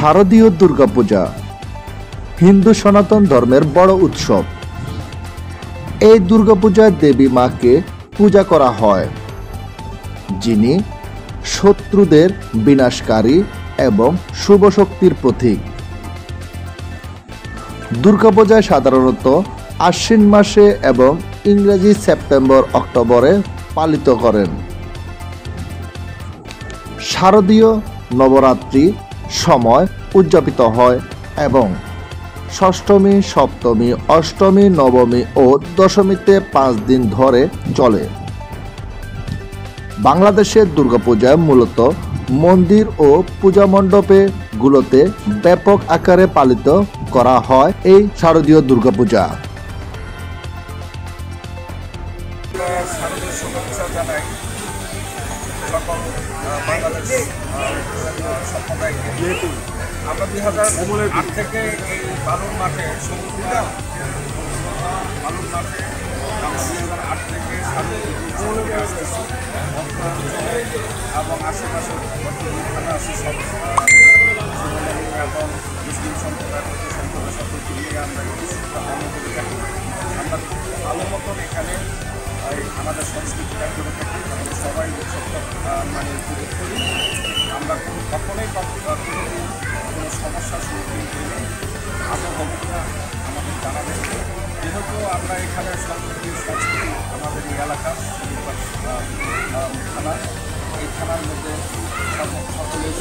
শারদীয় দুর্গাপূজা হিন্দু সনাতন ধর্মের বড় উৎসব। এই দুর্গাপূজায় দেবী মাকে পূজা করা হয়, যিনি শত্রুদের বিনাশকারী এবং শুভ শক্তির প্রতীক। দুর্গাপূজায় সাধারণত আশ্বিন মাসে এবং ইংরেজি সেপ্টেম্বর অক্টোবরে পালিত করেন। শারদীয় নবরাত্রি সময় উদযাপিত হয় এবং ষষ্ঠমী, সপ্তমী, অষ্টমী, নবমী ও দশমীতে 5 দিন ধরে চলে। বাংলাদেশের দুর্গাপূজা মূলত মন্দির ও পূজা মণ্ডপে গুলোতে ব্যাপক আকারে পালিত করা হয় এই শারদীয় দুর্গাপূজা। আমরা 2008 থেকে এই বালুর মাঠে বালুর মাঠে আমরা 2008 থেকে এবং আশেপাশে এবং মুসলিম সম্প্রদায় সকলকে নিয়ে আমরা আমরা ভালো মতন এখানে আমাদের সংস্কৃতি করে থাকি। আমাদের সবাই মানে উপভোগ করি। আমরা কখনোই কোনো সমস্যার সম্মুখীন করি। আবহাওয়া আমাদের জানাবেন, যেহেতু আমরা এখানে সংস্কৃতি আমাদের এই এলাকার থানা, এই থানার মধ্যে সকলের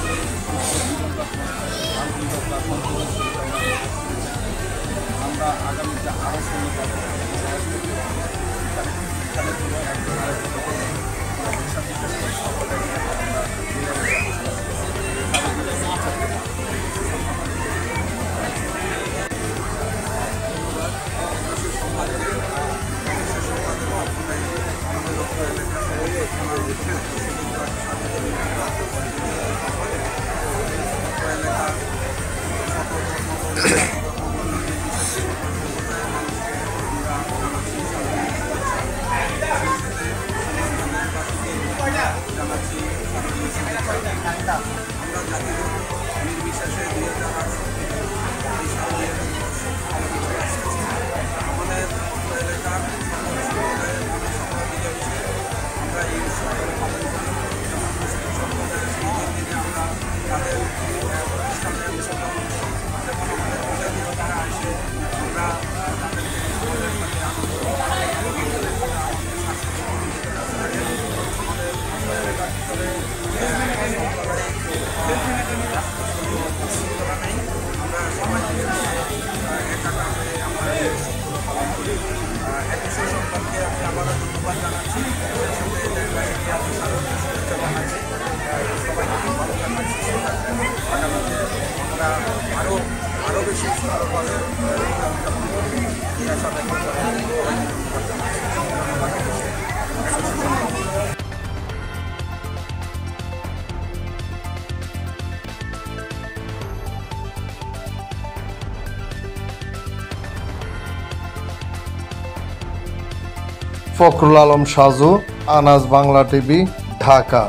আমরা আগামীতে আরও সুন্দর আরও বেশি সুন্দরভাবে ফখরুল আলম সাজু, আনাজ বাংলা টিভি, ঢাকা।